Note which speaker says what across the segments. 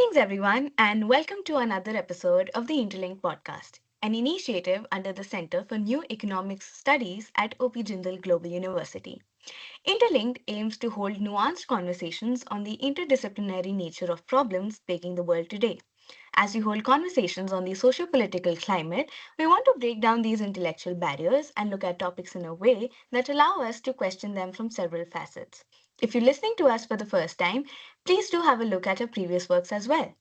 Speaker 1: Greetings, everyone, and welcome to another episode of the Interlink podcast, an initiative under the Center for New Economics Studies at OP Jindal Global University. Interlinked aims to hold nuanced conversations on the interdisciplinary nature of problems plaguing the world today. As we hold conversations on the socio political climate, we want to break down these intellectual barriers and look at topics in a way that allow us to question them from several facets. If you're listening to us for the first time, please do have a look at our previous works as well.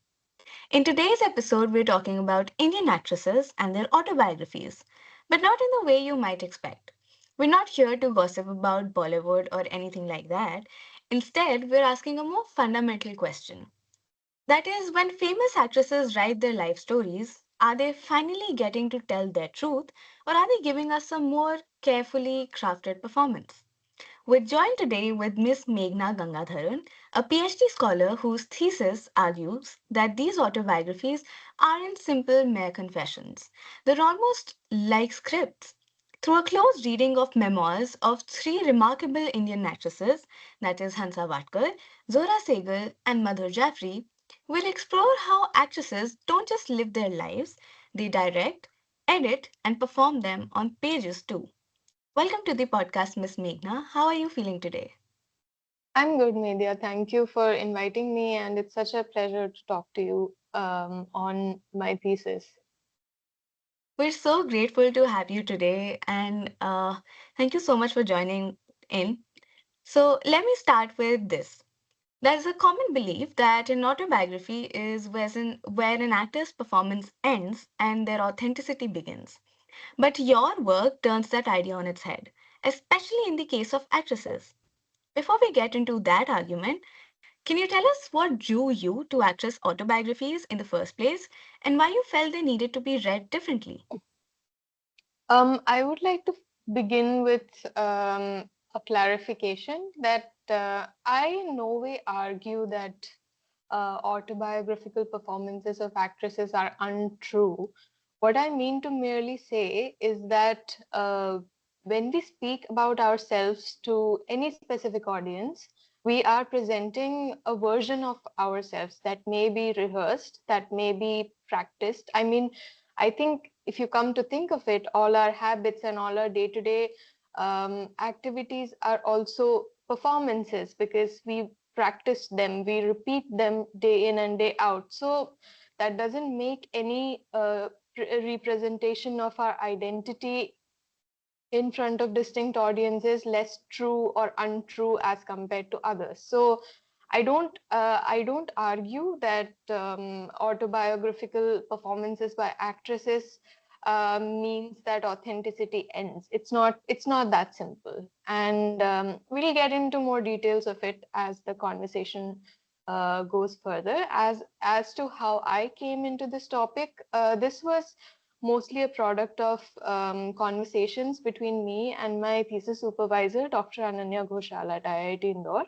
Speaker 1: In today's episode, we're talking about Indian actresses and their autobiographies, but not in the way you might expect. We're not here to gossip about Bollywood or anything like that. Instead, we're asking a more fundamental question. That is, when famous actresses write their life stories, are they finally getting to tell their truth, or are they giving us a more carefully crafted performance? We're joined today with Miss Meghna Gangadharan, a PhD scholar whose thesis argues that these autobiographies aren't simple mere confessions. They're almost like scripts. Through a close reading of memoirs of three remarkable Indian actresses, that is Hansa Vatkar, Zora Sehgal, and Madhur Jaffrey, we'll explore how actresses don't just live their lives, they direct, edit, and perform them on pages too. Welcome to the podcast, Miss Meghna. How are you feeling today?
Speaker 2: I'm good, Media. Thank you for inviting me, and it's such a pleasure to talk to you on my thesis.
Speaker 1: We're so grateful to have you today, and thank you so much for joining in. So, let me start with this. There's a common belief that an autobiography is where an actor's performance ends and their authenticity begins. But your work turns that idea on its head, especially in the case of actresses. Before we get into that argument, can you tell us what drew you to actress autobiographies in the first place and why you felt they needed to be read differently?
Speaker 2: I would like to begin with a clarification that I in no way argue that autobiographical performances of actresses are untrue. What I mean to merely say is that when we speak about ourselves to any specific audience, we are presenting a version of ourselves that may be rehearsed, that may be practiced. I think if you come to think of it, all our habits and all our day to day activities are also performances because we practice them, we repeat them day in and day out. So that doesn't make any representation of our identity in front of distinct audiences less true or untrue as compared to others. So I don't argue that autobiographical performances by actresses means that authenticity ends. It's not that simple, and we'll get into more details of it as the conversation goes further. As to how I came into this topic, this was mostly a product of conversations between me and my thesis supervisor, Dr. Ananya Ghoshal at IIT Indore.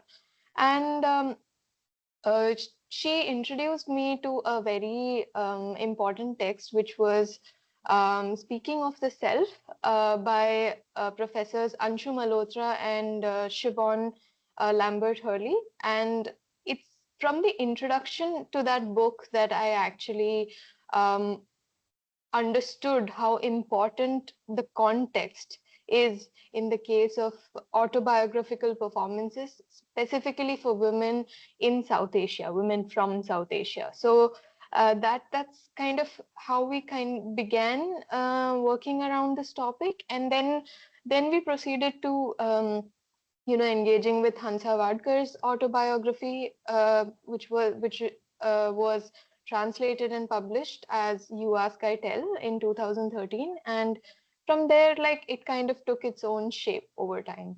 Speaker 2: And she introduced me to a very important text, which was Speaking of the Self by Professors Anshu Malhotra and Siobhan Lambert Hurley. And it's from the introduction to that book that I actually um, understood how important the context is in the case of autobiographical performances, specifically for women in South Asia, women from South Asia. So that's kind of how we kind began working around this topic, and then we proceeded to engaging with Hansa Vadkar's autobiography, which was translated and published as You Ask I Tell in 2013, and from there, like it kind of took its own shape over time.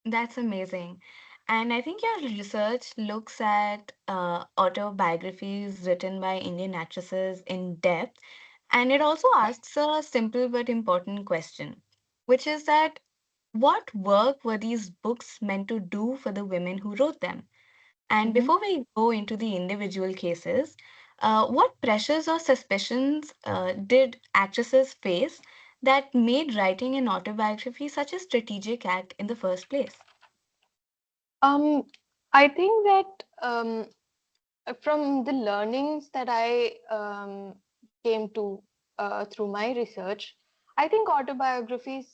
Speaker 1: That's amazing. And I think your research looks at autobiographies written by Indian actresses in depth. And it also asks a simple but important question, which is that what work were these books meant to do for the women who wrote them? And
Speaker 2: Mhm.
Speaker 1: before we go into the individual cases, what pressures or suspicions did actresses face that made writing an autobiography such a strategic act in the first place?
Speaker 2: Um, I think that from the learnings that I came to through my research, I think autobiographies,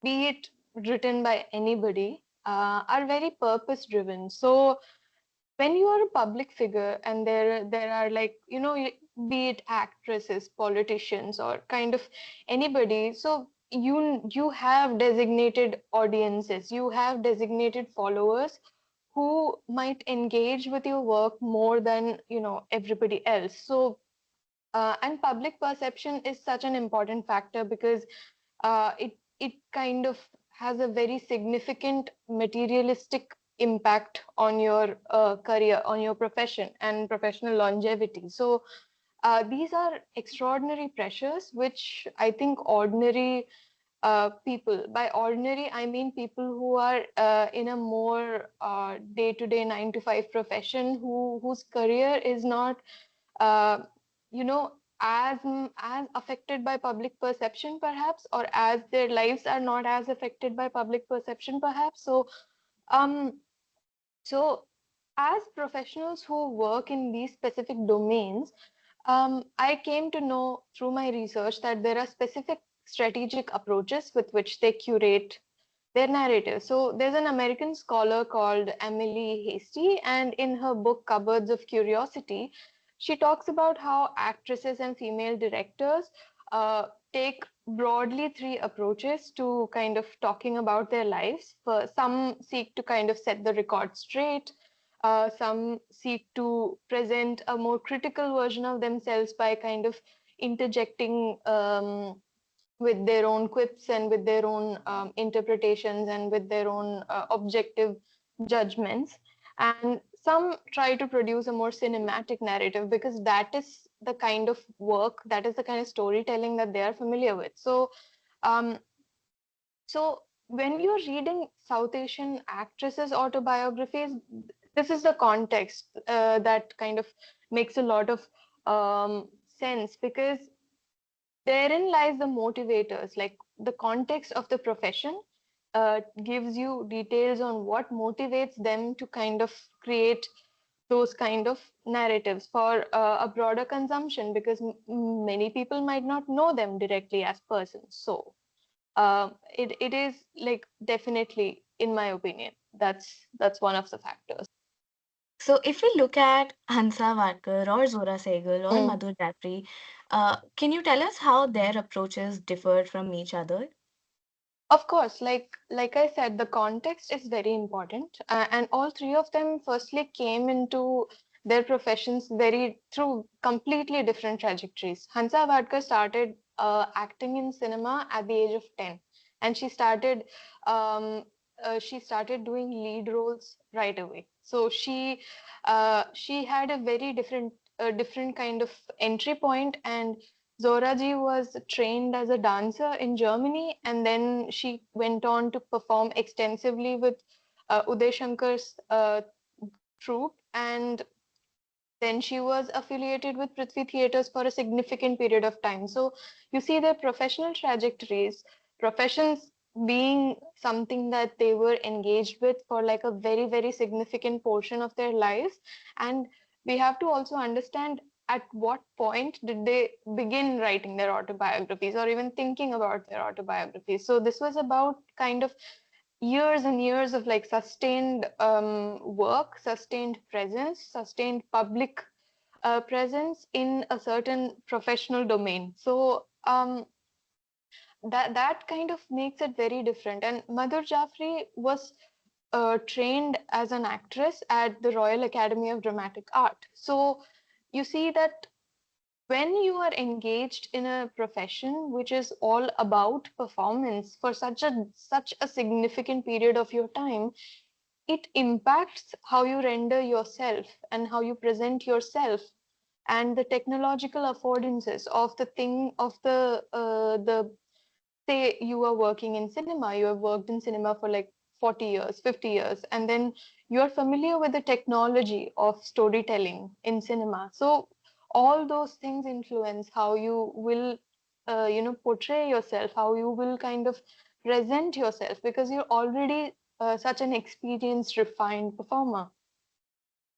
Speaker 2: be it written by anybody, are very purpose driven. So when you are a public figure and there are, like, be it actresses, politicians, or kind of anybody, so you have designated audiences, you have designated followers who might engage with your work more than everybody else. So and public perception is such an important factor because it kind of has a very significant materialistic impact on your career, on your profession and professional longevity. So these are extraordinary pressures which I think ordinary people, by ordinary I mean people who are in a more day-to-day 9 to 5 profession, whose career is not uh, you know as affected by public perception perhaps, or as their lives are not as affected by public perception perhaps. So um so as professionals who work in these specific domains, I came to know through my research that there are specific strategic approaches with which they curate their narrative. So there's an American scholar called Emily Hasty, and in her book Cupboards of Curiosity, she talks about how actresses and female directors take broadly three approaches to kind of talking about their lives. For some seek to kind of set the record straight. Some seek to present a more critical version of themselves by kind of interjecting with their own quips and with their own interpretations and with their own objective judgments. And some try to produce a more cinematic narrative because that is the kind of work, that is the kind of storytelling that they are familiar with. Um, so when you're reading South Asian actresses' autobiographies, this is the context that kind of makes a lot of sense, because therein lies the motivators, like the context of the profession gives you details on what motivates them to kind of create those kind of narratives for a broader consumption, because many people might not know them directly as persons. So it is, like, definitely, in my opinion, that's one of the factors.
Speaker 1: So if we look at Hansa Vadkar or Zora Sehgal or
Speaker 2: Mm.
Speaker 1: Madhur Japri, can you tell us how their approaches differed from each other?
Speaker 2: Of course, like I said, the context is very important, and all three of them firstly came into their professions very through completely different trajectories. Hansa Vadkar started acting in cinema at the age of 10, and um, she started doing lead roles right away. So she had a very different kind of entry point. And Zoraji was trained as a dancer in Germany, and then she went on to perform extensively with Uday Shankar's troupe, and then she was affiliated with Prithvi Theatres for a significant period of time. So you see their professional trajectories, professions being something that they were engaged with for like a very, very significant portion of their lives. And we have to also understand at what point did they begin writing their autobiographies or even thinking about their autobiographies. So this was about kind of years and years of like sustained work, sustained presence, sustained public presence in a certain professional domain. So that kind of makes it very different. And Madhur Jaffrey was trained as an actress at the Royal Academy of Dramatic Art. So you see that when you are engaged in a profession which is all about performance for such a significant period of your time, it impacts how you render yourself and how you present yourself, and the technological affordances of the thing of the say you are working in cinema, you have worked in cinema for like 40 years, 50 years, and then you're familiar with the technology of storytelling in cinema. So all those things influence how you will portray yourself, how you will kind of present yourself, because you're already such an experienced, refined performer.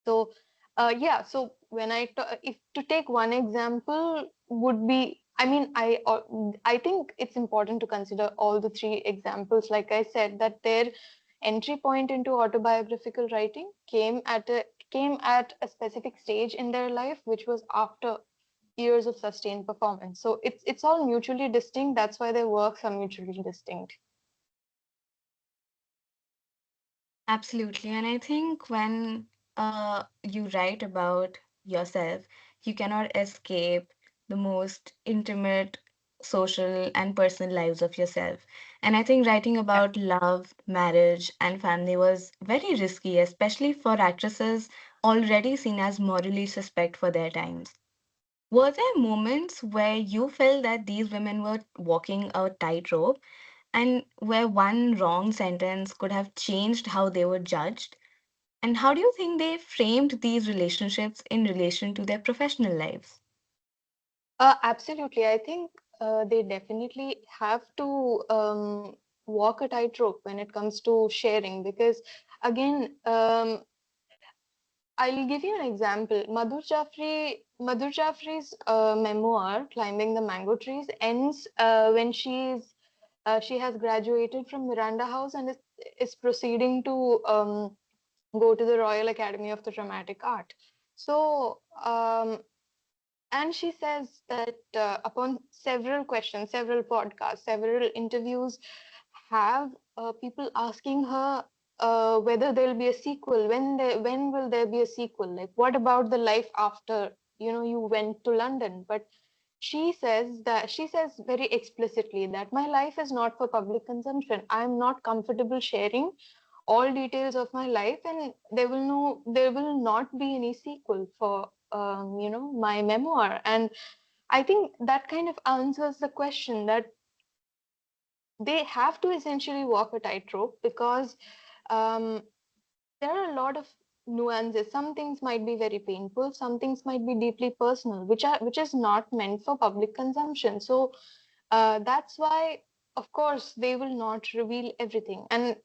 Speaker 2: So, yeah. So when if to take one example would be, I mean, I think it's important to consider all the three examples. Like I said, that their entry point into autobiographical writing came at a specific stage in their life, which was after years of sustained performance. So it's all mutually distinct. That's why their works are mutually distinct.
Speaker 1: Absolutely. And I think when you write about yourself, you cannot escape the most intimate social and personal lives of yourself. And I think writing
Speaker 2: Yeah.
Speaker 1: about love, marriage, and family was very risky, especially for actresses already seen as morally suspect for their times. Were there moments where you felt that these women were walking a tightrope and where one wrong sentence could have changed how they were judged? And how do you think they framed these relationships in relation to their professional lives?
Speaker 2: Absolutely. I think they definitely have to walk a tightrope when it comes to sharing because, again, I'll give you an example. Madhur Jaffrey's memoir, Climbing the Mango Trees, ends when she has graduated from Miranda House and is proceeding to go to the Royal Academy of the Dramatic Art. So, and she says that upon several questions, several podcasts, several interviews, have people asking her whether there'll be a sequel, when will there be a sequel? Like, what about the life after you went to London? But she says very explicitly that my life is not for public consumption. I'm not comfortable sharing all details of my life, and there will not be any sequel for my memoir. And I think that kind of answers the question that they have to essentially walk a tightrope because um, there are a lot of nuances. Some things might be very painful, some things might be deeply personal, which is not meant for public consumption. So that's why, of course, they will not reveal everything. And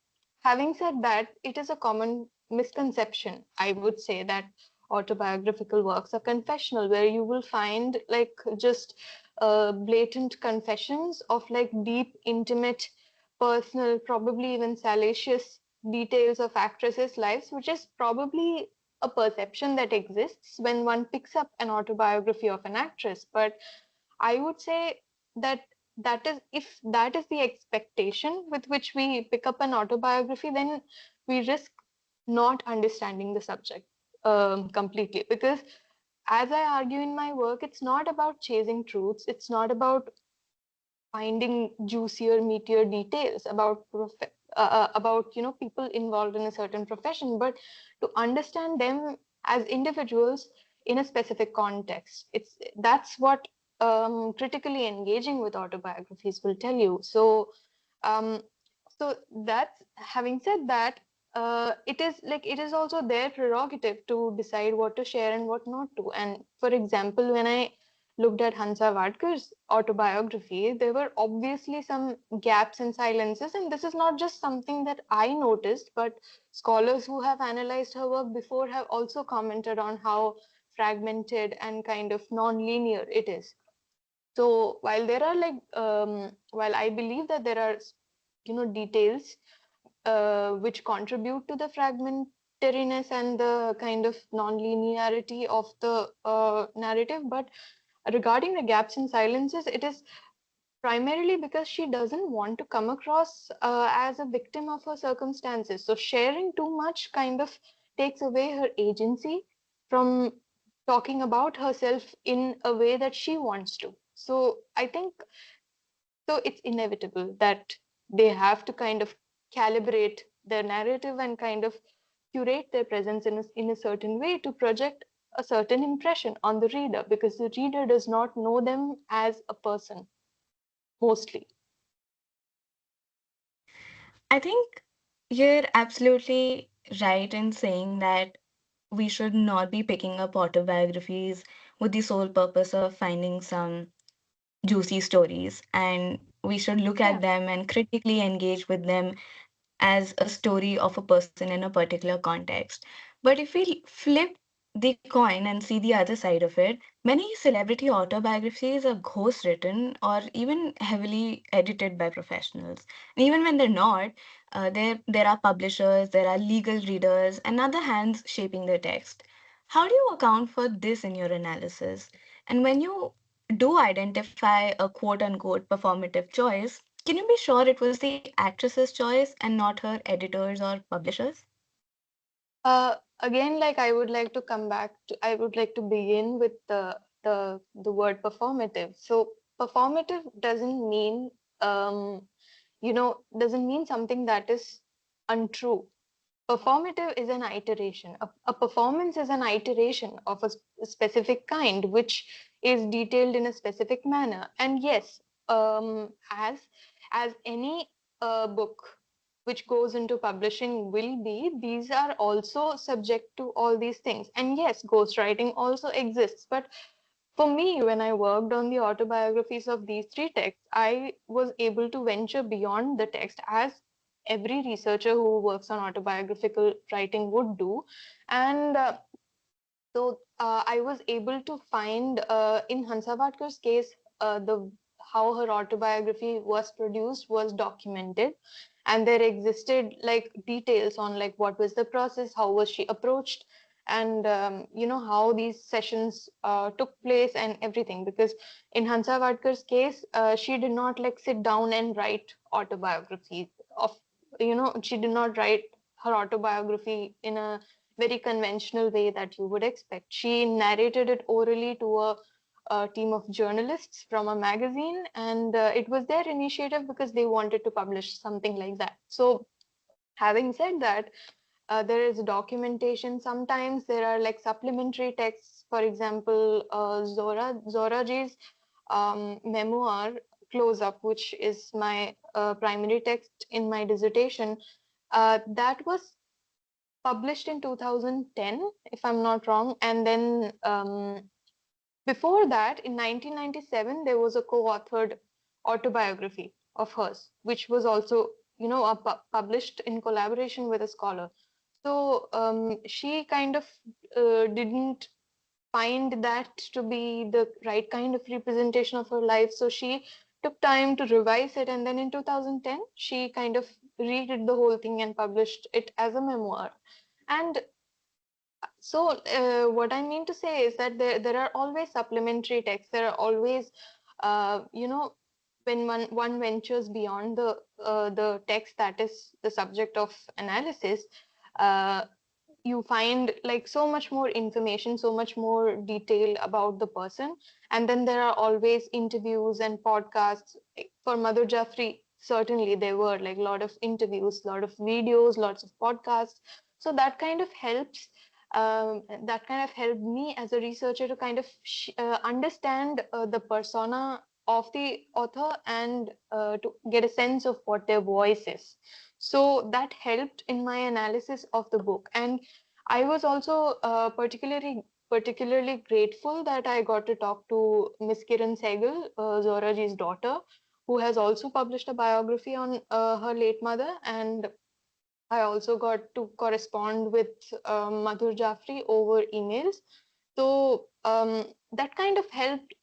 Speaker 2: having said that, it is a common misconception, I would say, that autobiographical works are confessional, where you will find like just blatant confessions of like deep, intimate, personal, probably even salacious details of actresses' lives, which is probably a perception that exists when one picks up an autobiography of an actress. But I would say that if that is the expectation with which we pick up an autobiography, then we risk not understanding the subject completely. Because as I argue in my work, it's not about chasing truths. It's not about finding juicier, meatier details about people involved in a certain profession, but to understand them as individuals in a specific context. That's what critically engaging with autobiographies will tell you. Um, so that's having said that, it is also their prerogative to decide what to share and what not to. And for example, when I looked at Hansa Vadkar's autobiography, there were obviously some gaps and silences. And this is not just something that I noticed, but scholars who have analyzed her work before have also commented on how fragmented and kind of non-linear it is. So while I believe that there are details which contribute to the fragmentariness and the kind of non-linearity of the narrative, but regarding the gaps and silences, it is primarily because she doesn't want to come across as a victim of her circumstances. So sharing too much kind of takes away her agency from talking about herself in a way that she wants to. So I think it's inevitable that they have to kind of calibrate their narrative and kind of curate their presence in a certain way to project a certain impression on the reader, because the reader does not know them as a person mostly.
Speaker 1: I think you're absolutely right in saying that we should not be picking up autobiographies with the sole purpose of finding some juicy stories. And we should look
Speaker 2: Yeah.
Speaker 1: at them and critically engage with them as a story of a person in a particular context. But if we flip the coin and see the other side of it, many celebrity autobiographies are ghost written or even heavily edited by professionals. And even when they're not, there are publishers, there are legal readers, and other hands shaping the text. How do you account for this in your analysis? And when you do identify a quote unquote performative choice, can you be sure it was the actress's choice and not her editors or publishers?
Speaker 2: Again, like I would like to begin with the word performative. So performative um, doesn't mean something that is untrue. Performative is an iteration. A performance is an iteration of a specific kind, which is detailed in a specific manner. And yes, as any book which goes into publishing will be, these are also subject to all these things. And yes, ghostwriting also exists. But for me, when I worked on the autobiographies of these three texts, I was able to venture beyond the text, as every researcher who works on autobiographical writing would do. And I was able to find in Hansawatkar's case, the how her autobiography was produced was documented, and there existed like details on like what was the process, how was she approached, and how these sessions took place and everything. Because in Hansawatkar's case, she did not like sit down and write autobiography of she did not write her autobiography in a very conventional way that you would expect. She narrated it orally to a team of journalists from a magazine, and it was their initiative because they wanted to publish something like that. So, having said that, there is documentation. Sometimes there are like supplementary texts. For example, Zora Ji's memoir, Close Up, which is my primary text in my dissertation, that was published in 2010, if I'm not wrong. And then before that, in 1997, there was a co-authored autobiography of hers, which was also, published in collaboration with a scholar. So she kind of didn't find that to be the right kind of representation of her life. So she took time to revise it. And then in 2010, she kind of redid the whole thing and published it as a memoir. And so, what I mean to say is that there are always supplementary texts. There are always, when one ventures beyond the text that is the subject of analysis, uh, you find like so much more information, so much more detail about the person. And then there are always interviews and podcasts. Like, for Mother Jaffrey, certainly there were like a lot of interviews, a lot of videos, lots of podcasts. So that kind of helped me as a researcher to kind of understand the persona of the author, and to get a sense of what their voice is. So that helped in my analysis of the book. And I was also particularly grateful that I got to talk to Miss Kiran Sehgal, Zora Ji's daughter, who has also published a biography on her late mother. And I also got to correspond with Madhur Jaffrey over emails. So that kind of helped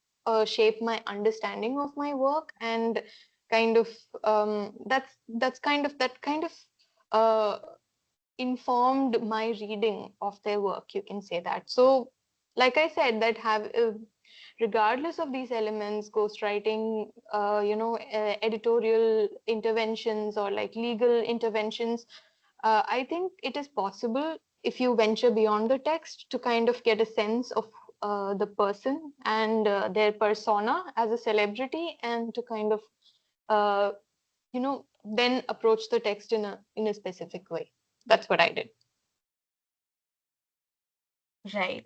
Speaker 2: shape my understanding of my work, and kind of that kind of uh, informed my reading of their work. You can say that. So, like I said, that have regardless of these elements, ghostwriting, editorial interventions or like legal interventions, I think it is possible if you venture beyond the text to kind of get a sense of the person and their persona as a celebrity, and to kind of uh, then approach the text in a specific way. That's what I did.
Speaker 1: Right.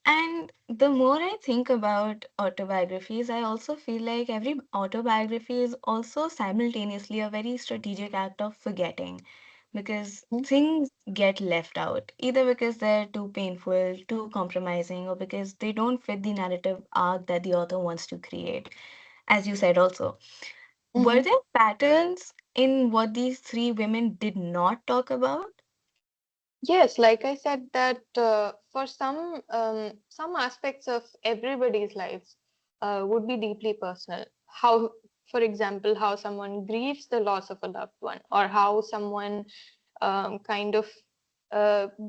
Speaker 1: And the more I think about autobiographies, I also feel like every autobiography is also simultaneously a very strategic act of forgetting because
Speaker 2: Mhm.
Speaker 1: things get left out, either because they're too painful, too compromising, or because they don't fit the narrative arc that the author wants to create. As you said, also, were
Speaker 2: Mhm.
Speaker 1: there patterns in what these three women did not talk about?
Speaker 2: Yes, like I said, that for some aspects of everybody's lives would be deeply personal. How, for example, how someone grieves the loss of a loved one, or how someone kind of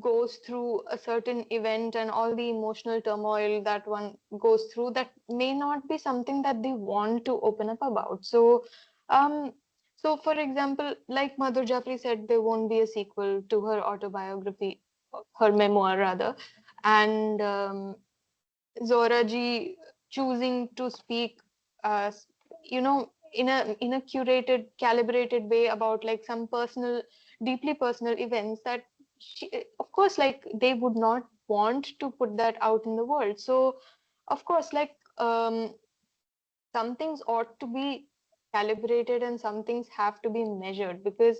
Speaker 2: goes through a certain event and all the emotional turmoil that one goes through, that may not be something that they want to open up about. Um, so, for example, like Madhur Jafri said, there won't be a sequel to her autobiography, her memoir rather, and Zora ji choosing to speak, you know, in a curated, calibrated way about like some personal, deeply personal events that she, of course, like they would not want to put that out in the world. So, of course, like some things ought to be calibrated and some things have to be measured, because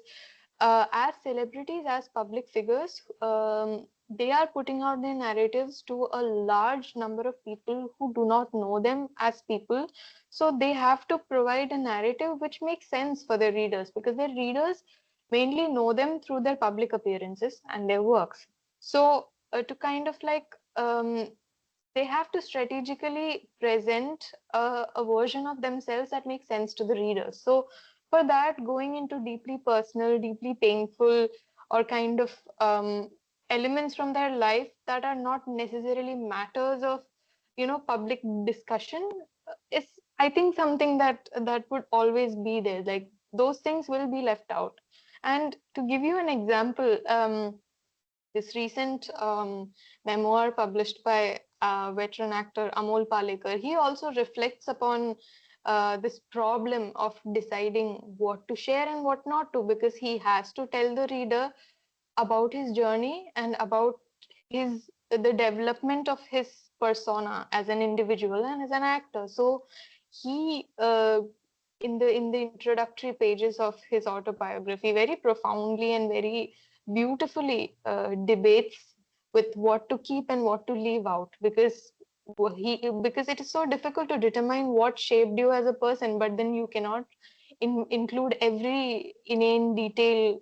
Speaker 2: as celebrities, as public figures, they are putting out their narratives to a large number of people who do not know them as people. So they have to provide a narrative which makes sense for their readers, because their readers mainly know them through their public appearances and their works. So to kind of like they have to strategically present a version of themselves that makes sense to the reader. So, for that, going into deeply personal, deeply painful, or kind of elements from their life that are not necessarily matters of, public discussion is, I think, something that would always be there. Like those things will be left out. And to give you an example, this recent memoir published by veteran actor Amol Palekar, he also reflects upon this problem of deciding what to share and what not to, because he has to tell the reader about his journey and about his the development of his persona as an individual and as an actor. So he in the introductory pages of his autobiography very profoundly and very beautifully debates with what to keep and what to leave out, because it is so difficult to determine what shaped you as a person, but then you cannot include every inane detail,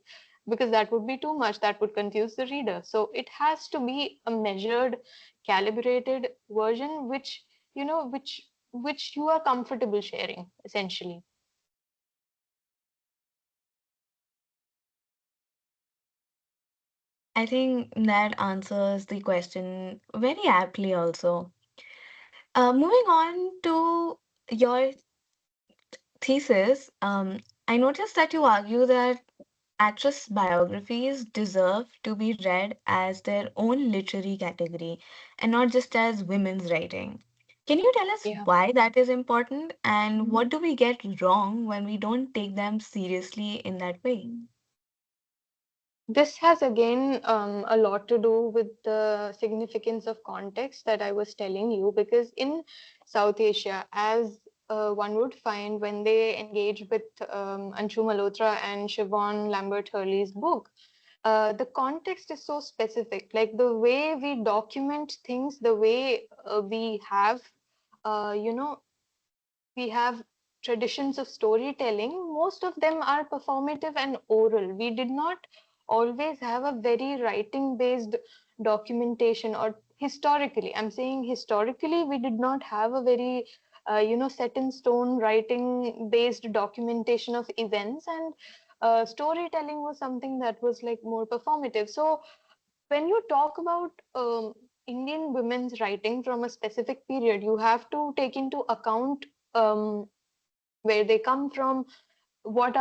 Speaker 2: because that would be too much, that would confuse the reader. So it has to be a measured, calibrated version which which you are comfortable sharing, essentially.
Speaker 1: I think that answers the question very aptly also. Moving on to your thesis, I noticed that you argue that actress biographies deserve to be read as their own literary category and not just as women's writing. Can you tell us
Speaker 2: Yeah.
Speaker 1: why that is important and what do we get wrong when we don't take them seriously in that way?
Speaker 2: This has again a lot to do with the significance of context that I was telling you, because in South Asia, as one would find when they engage with Anshu Malhotra and Siobhan Lambert Hurley's book, the context is so specific. Like the way we document things, the way we have, you know, we have traditions of storytelling, most of them are performative and oral. We did not always have a very writing based documentation, or historically, I'm saying historically, we did not have a very set in stone writing based documentation of events, and storytelling was something that was like more performative. So when you talk about Indian women's writing from a specific period, you have to take into account where they come from, what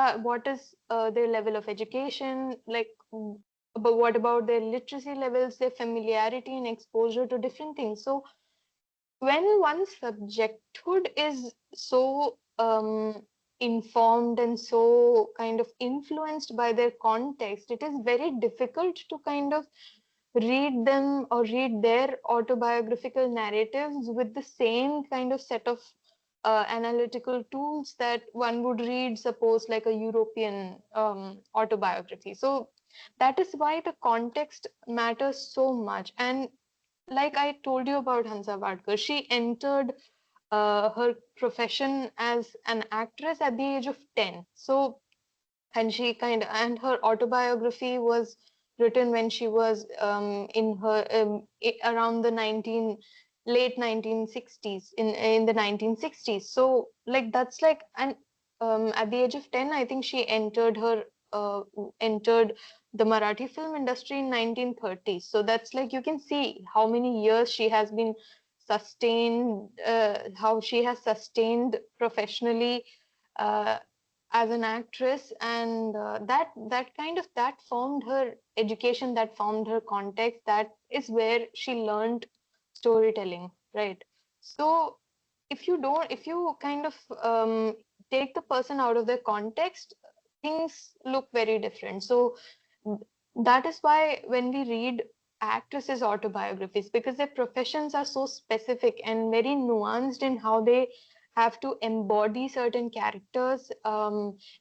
Speaker 2: is their level of education, like but what about their literacy levels, their familiarity and exposure to different things. So when one's subjecthood is so informed and so kind of influenced by their context, it is very difficult to kind of read them or read their autobiographical narratives with the same kind of set of analytical tools that one would read, suppose, like a European autobiography. So that is why the context matters so much. And like I told you about Hansa Vadkar, she entered her profession as an actress at the age of 10. So, and her autobiography was written when she was in her around the 19 late 1960s, in the 1960s. So like that's like, and at the age of 10, I think she uh, entered the Marathi film industry in 1930s. So that's like, you can see how many years she has been sustained, how she has sustained professionally uh, as an actress, and that formed her education, that formed her context, that is where she learned storytelling, right? So if you kind of take the person out of their context, things look very different. So that is why when we read actresses autobiographies, because their professions are so specific and very nuanced in how they have to embody certain characters,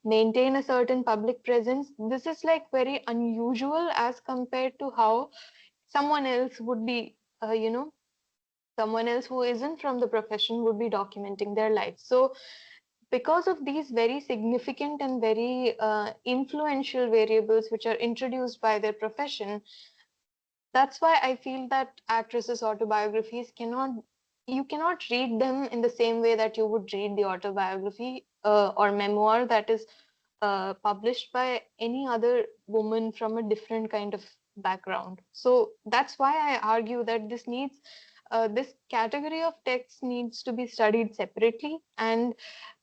Speaker 2: maintain a certain public presence, this is like very unusual as compared to how someone else would be, someone else who isn't from the profession would be documenting their life. So because of these very significant and very influential variables which are introduced by their profession, that's why I feel that actresses' autobiographies cannot, you cannot read them in the same way that you would read the autobiography or memoir that is published by any other woman from a different kind of background. So that's why I argue that this category of text needs to be studied separately, and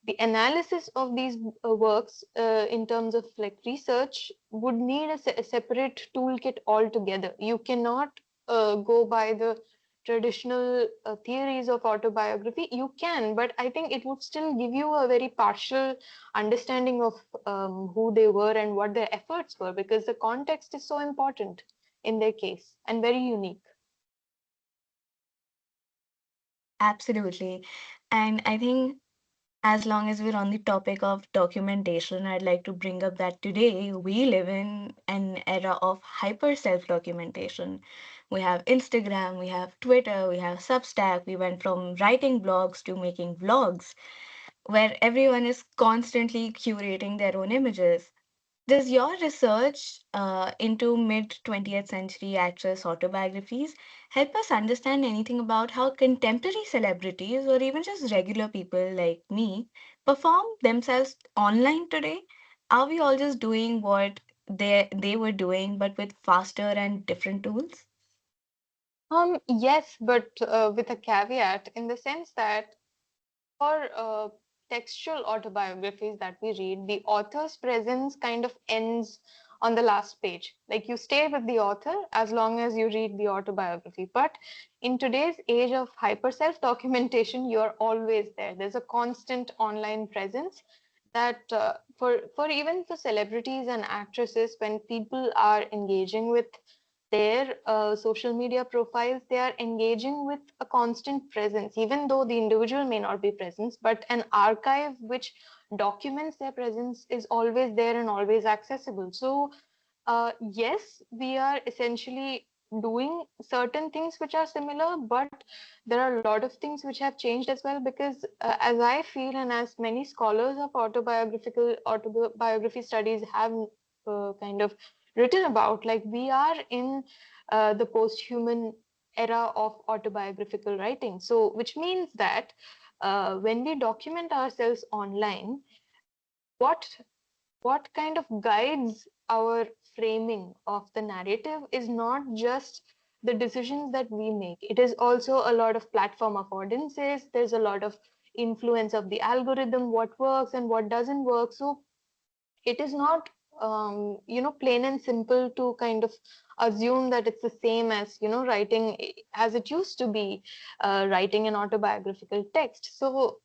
Speaker 2: the analysis of these works in terms of like research would need a separate toolkit altogether. You cannot go by the traditional theories of autobiography. You can, but I think it would still give you a very partial understanding of who they were and what their efforts were, because the context is so important in their case and very unique.
Speaker 1: Absolutely. And I think as long as we're on the topic of documentation, I'd like to bring up that today we live in an era of hyper self documentation. We have Instagram, we have Twitter, we have Substack. We went from writing blogs to making vlogs, where everyone is constantly curating their own images. Does your research into mid 20th century actress autobiographies help us understand anything about how contemporary celebrities or even just regular people like me perform themselves online today? Are we all just doing what they were doing but with faster and different tools?
Speaker 2: Yes, but with a caveat in the sense that for textual autobiographies that we read, the author's presence kind of ends on the last page. Like you stay with the author as long as you read the autobiography. But in today's age of hyper self documentation, you're always there. There's a constant online presence that for even for celebrities and actresses, when people are engaging with their social media profiles, they are engaging with a constant presence, even though the individual may not be present, but an archive which documents their presence is always there and always accessible. So yes, we are essentially doing certain things which are similar, but there are a lot of things which have changed as well. Because as I feel, and as many scholars of autobiography studies have kind of written about, like we are in the post-human era of autobiographical writing. So, which means that when we document ourselves online, what what kind of guides our framing of the narrative is not just the decisions that we make. It is also a lot of platform affordances. There's a lot of influence of the algorithm, what works and what doesn't work. So it is not plain and simple to kind of assume that it's the same as writing as it used to be, writing an autobiographical text. So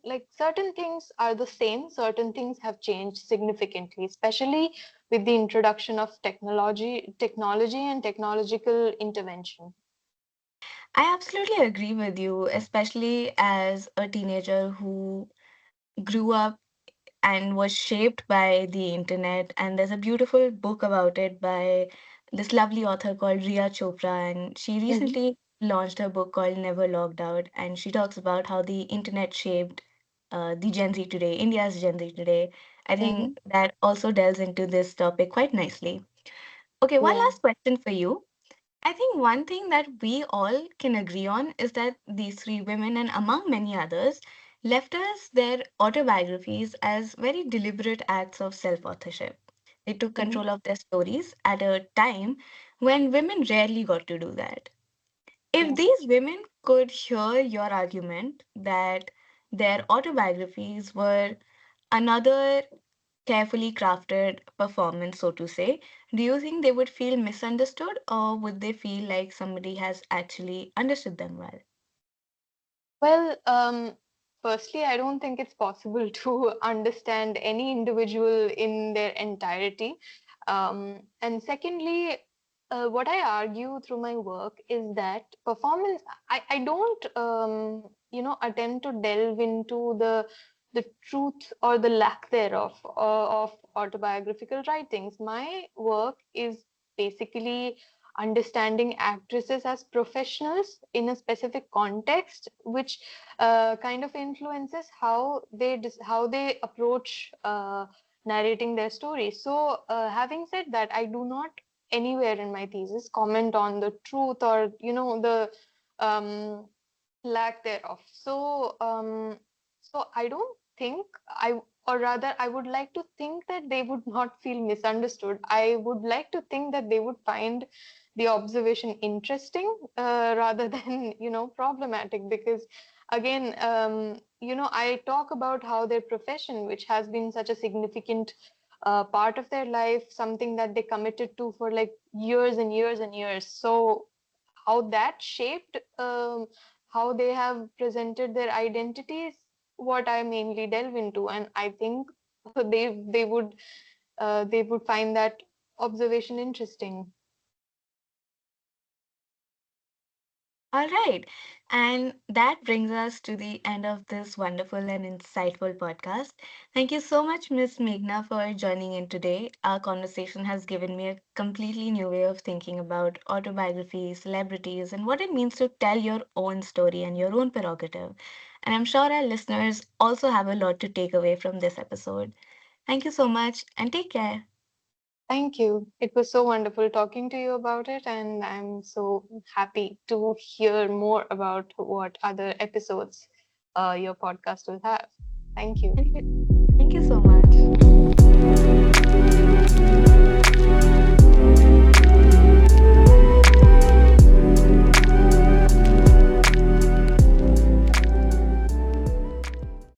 Speaker 2: like certain things are the same, certain things have changed significantly, especially with the introduction of technology and technological intervention.
Speaker 1: I absolutely agree with you, especially as a teenager who grew up and was shaped by the internet. And there's a beautiful book about it by this lovely author called Ria Chopra. And she
Speaker 2: Mhm.
Speaker 1: recently launched her book called Never Logged Out. And she talks about how the internet shaped the Gen Z today, India's Gen Z today. I
Speaker 2: Mhm.
Speaker 1: think that also delves into this topic quite nicely. Okay, one
Speaker 2: Yeah.
Speaker 1: last question for you. I think one thing that we all can agree on is that these three women, and among many others, left us their autobiographies as very deliberate acts of self authorship. They took
Speaker 2: Mhm.
Speaker 1: control of their stories at a time when women rarely got to do that. If
Speaker 2: Yeah.
Speaker 1: these women could hear your argument that their autobiographies were another carefully crafted performance, so to say, do you think they would feel misunderstood or would they feel like somebody has actually understood them well?
Speaker 2: Well, firstly, I don't think it's possible to understand any individual in their entirety. And secondly, what I argue through my work is that performance, I don't, attempt to delve into the truth or the lack thereof of autobiographical writings. My work is basically understanding actresses as professionals in a specific context, which kind of influences how they approach narrating their stories. So, having said that, I do not anywhere in my thesis comment on the truth or the um, lack thereof. So I don't think I, or rather, I would like to think that they would not feel misunderstood. I would like to think that they would find the observation interesting rather than problematic, because again, I talk about how their profession, which has been such a significant part of their life, something that they committed to for like years and years and years. So how that shaped how they have presented their identities, what I mainly delve into. And I think they would find that observation interesting.
Speaker 1: All right. And that brings us to the end of this wonderful and insightful podcast. Thank you so much, Miss Meghna, for joining in today. Our conversation has given me a completely new way of thinking about autobiography, celebrities, and what it means to tell your own story and your own prerogative. And I'm sure our listeners also have a lot to take away from this episode. Thank you so much and take care.
Speaker 2: Thank you. It was so wonderful talking to you about it, and I'm so happy to hear more about what other episodes your podcast will have. Thank you.
Speaker 1: Thank you. Thank you so much.